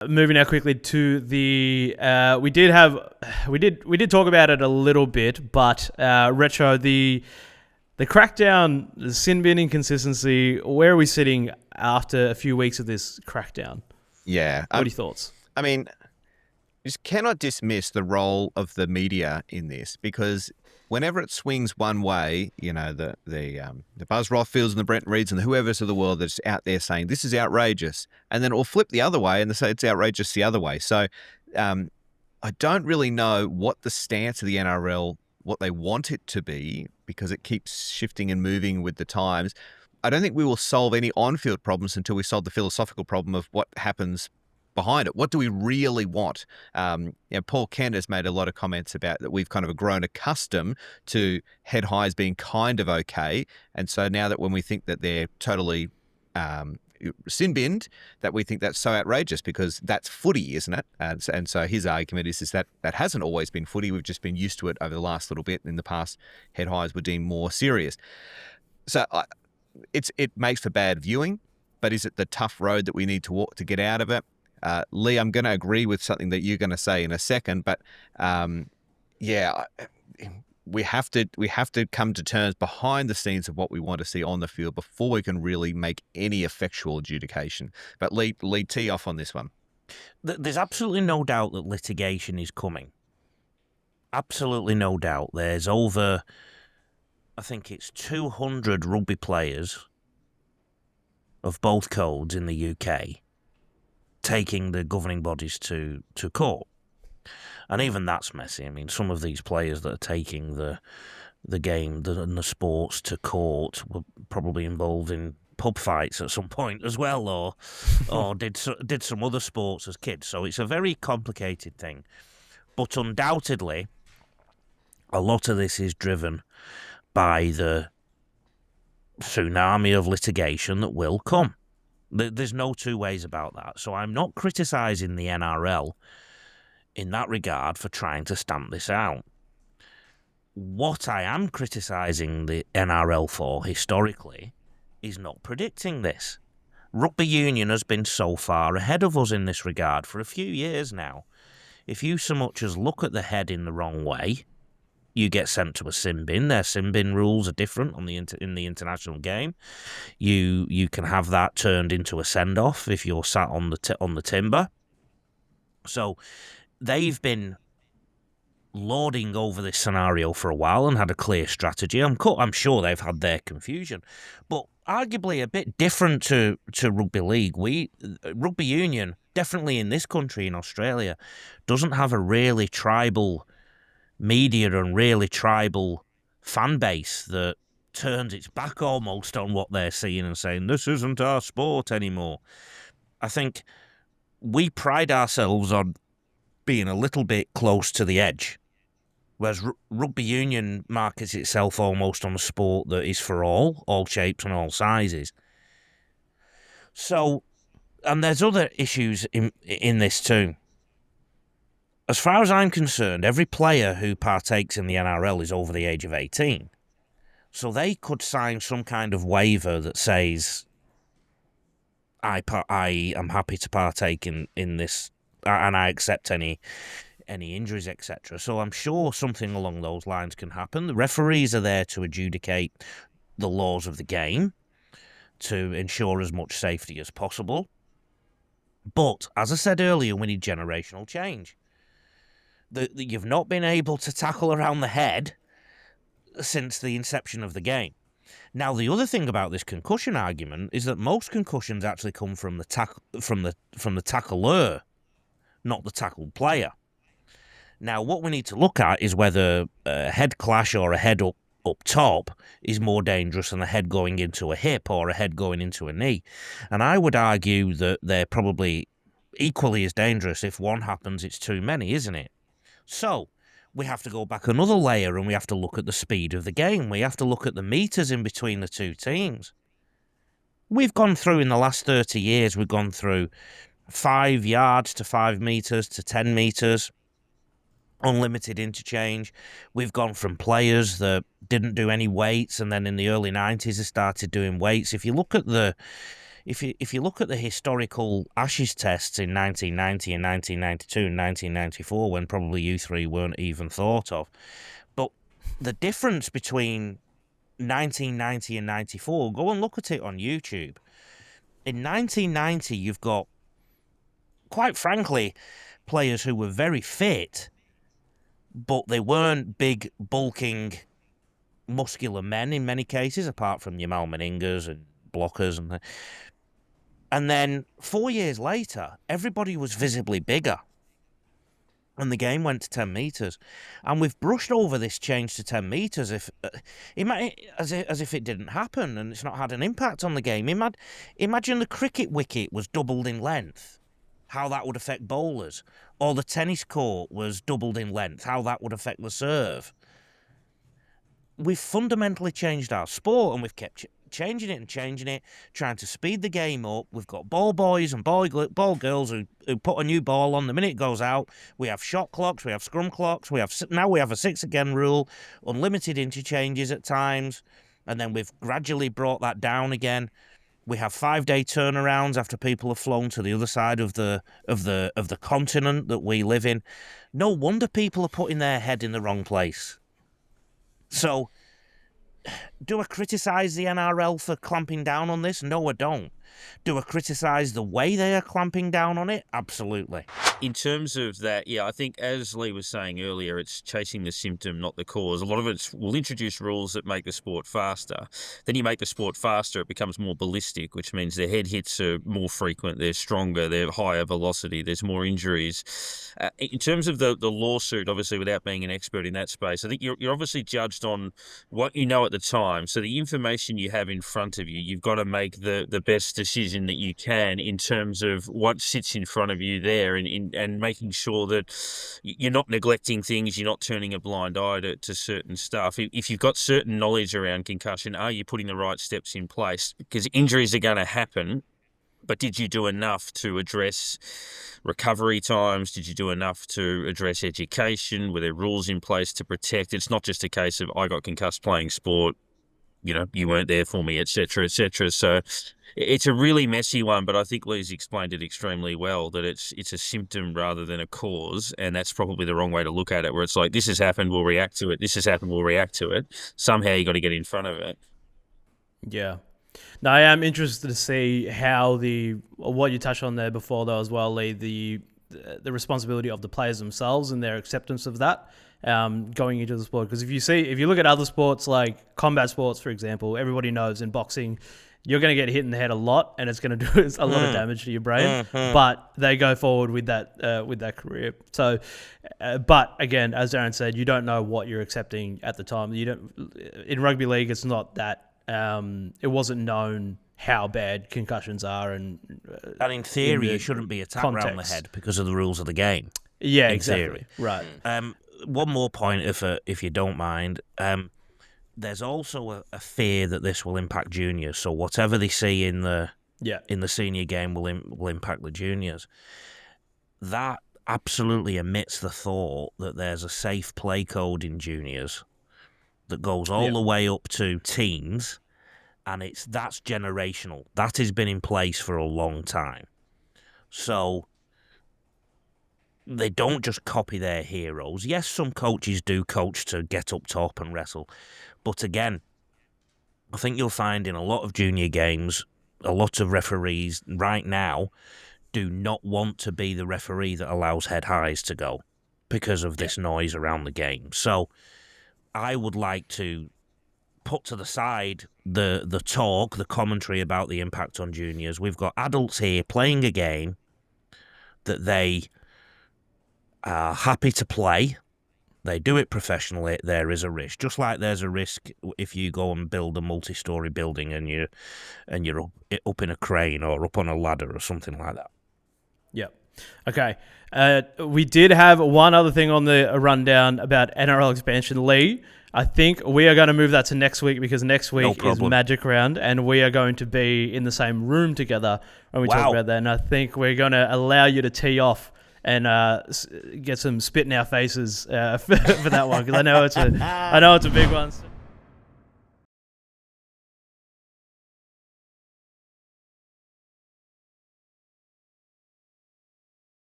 Moving now quickly to the we did talk about it a little bit, but retro the crackdown, the sin bin inconsistency. Where are we sitting after a few weeks of this crackdown? Yeah. What are your thoughts? I mean, you just cannot dismiss the role of the media in this, because whenever it swings one way, the Buzz Rothfields and the Brent Reeds and the whoever's of the world that's out there saying this is outrageous, and then it will flip the other way and they say it's outrageous the other way. So I don't really know what the stance of the NRL, what they want it to be, because it keeps shifting and moving with the times. I don't think we will solve any on-field problems until we solve the philosophical problem of what happens behind it. What do we really want? Paul Kent has made a lot of comments about that we've kind of grown accustomed to head highs being kind of okay. And so now that when we think that they're totally sin binned, that we think that's so outrageous because that's footy, isn't it? And so his argument is that that hasn't always been footy. We've just been used to it over the last little bit. In the past, head highs were deemed more serious. So it makes for bad viewing, but is it the tough road that we need to walk to get out of it? Lee, I'm going to agree with something that you're going to say in a second, but we have to come to terms behind the scenes of what we want to see on the field before we can really make any effectual adjudication. But Lee, tee off on this one. There's absolutely no doubt that litigation is coming. Absolutely no doubt. There's over, I think it's 200 rugby players of both codes in the UK taking the governing bodies to court. And even that's messy. I mean, some of these players that are taking the game and the sports to court were probably involved in pub fights at some point as well, or did some other sports as kids. So it's a very complicated thing. But undoubtedly, a lot of this is driven by the tsunami of litigation that will come. There's no two ways about that. So I'm not criticising the NRL in that regard for trying to stamp this out. What I am criticising the NRL for historically is not predicting this. Rugby union has been so far ahead of us in this regard for a few years now. If you so much as look at the head in the wrong way, you get sent to a sin bin. Their sin bin rules are different in the international game. You can have that turned into a send-off if you're sat on the timber. So they've been lording over this scenario for a while and had a clear strategy. I'm sure they've had their confusion, but arguably a bit different to rugby league. Rugby union, definitely in this country, in Australia, doesn't have a really tribal media and really tribal fan base that turns its back almost on what they're seeing and saying, this isn't our sport anymore. I think we pride ourselves on being a little bit close to the edge, whereas rugby union markets itself almost on a sport that is for all shapes and all sizes. So, and there's other issues in this too. As far as I'm concerned, every player who partakes in the NRL is over the age of 18. So they could sign some kind of waiver that says, I am happy to partake in this, and I accept any injuries, etc. So I'm sure something along those lines can happen. The referees are there to adjudicate the laws of the game, to ensure as much safety as possible. But, as I said earlier, we need generational change. You've not been able to tackle around the head since the inception of the game. Now, the other thing about this concussion argument is that most concussions actually come from the tackler, not the tackled player. Now, what we need to look at is whether a head clash or a head up top is more dangerous than a head going into a hip or a head going into a knee. And I would argue that they're probably equally as dangerous. If one happens, it's too many, isn't it? So, we have to go back another layer and we have to look at the speed of the game. We have to look at the metres in between the two teams. We've gone through, in the last 30 years, we've gone through 5 yards to 5 metres to 10 metres, unlimited interchange. We've gone from players that didn't do any weights, and then in the early 90s they started doing weights. If you look at the if you look at the historical Ashes tests in 1990 and 1992 and 1994, when probably you three weren't even thought of, but the difference between 1990 and 94, go and look at it on YouTube. In 1990, you've got, quite frankly, players who were very fit, but they weren't big, bulking, muscular men in many cases, apart from your Mal Meningas and blockers. And then 4 years later, everybody was visibly bigger. And the game went to 10 metres. And we've brushed over this change to 10 metres as if it didn't happen and it's not had an impact on the game. Imagine the cricket wicket was doubled in length, how that would affect bowlers. Or the tennis court was doubled in length, how that would affect the serve. We've fundamentally changed our sport, and we've kept changing it, trying to speed the game up. We've got ball boys and ball girls who put a new ball on the minute it goes out. We have shot clocks, we have scrum clocks, now we have a 6 again rule, unlimited interchanges at times, and then we've gradually brought that down again. We have 5-day turnarounds after people have flown to the other side of the continent that we live in. No wonder people are putting their head in the wrong place. So, do I criticise the NRL for clamping down on this? No, I don't. Do I criticise the way they are clamping down on it? Absolutely. In terms of that, yeah, I think as Lee was saying earlier, it's chasing the symptom, not the cause. A lot of it will introduce rules that make the sport faster. Then you make the sport faster, it becomes more ballistic, which means their head hits are more frequent, they're stronger, they're higher velocity, there's more injuries. In terms of the lawsuit, obviously, without being an expert in that space, I think you're obviously judged on what you know at the time. So the information you have in front of you, you've got to make the best decision that you can in terms of what sits in front of you there, and making sure that you're not neglecting things, you're not turning a blind eye to certain stuff. If you've got certain knowledge around concussion, are you putting the right steps in place? Because injuries are going to happen, but did you do enough to address recovery times? Did you do enough to address education? Were there rules in place to protect? It's not just a case of I got concussed playing sport, you weren't there for me, etc., etc. So it's a really messy one, but I think Lee's explained it extremely well, that it's a symptom rather than a cause, and that's probably the wrong way to look at it, where it's like, this has happened, we'll react to it, this has happened, we'll react to it. Somehow you got to get in front of it. Yeah. No, I am interested to see how what you touched on there before though as well, Lee, the responsibility of the players themselves and their acceptance of that going into the sport. Because if you look at other sports like combat sports, for example, everybody knows in boxing you're going to get hit in the head a lot, and it's going to do a lot of damage to your brain. But they go forward with that career. So, but again, as Darren said, you don't know what you're accepting at the time. In rugby league, it's not that. It wasn't known how bad concussions are, and in theory, you shouldn't be attacked around the head because of the rules of the game. Yeah, exactly. Right. One more point, if you don't mind. There's also a fear that this will impact juniors. So whatever they see in the senior game will impact the juniors. That absolutely omits the thought that there's a safe play code in juniors that goes all the way up to teens, and that's generational. That has been in place for a long time. So they don't just copy their heroes. Yes, some coaches do coach to get up top and wrestle. But again, I think you'll find in a lot of junior games, a lot of referees right now do not want to be the referee that allows head highs to go because of this noise around the game. So I would like to put to the side the talk, the commentary about the impact on juniors. We've got adults here playing a game that they are happy to play. They do it professionally. There is a risk, just like there's a risk if you go and build a multi-story building and you're up in a crane or up on a ladder or something like that. Yep. Okay. We did have one other thing on the rundown about NRL expansion. Lee, I think we are going to move that to next week, because next week is Magic Round, and we are going to be in the same room together when we talk about that. And I think we're going to allow you to tee off and get some spit in our faces for that one, because I know it's a big one.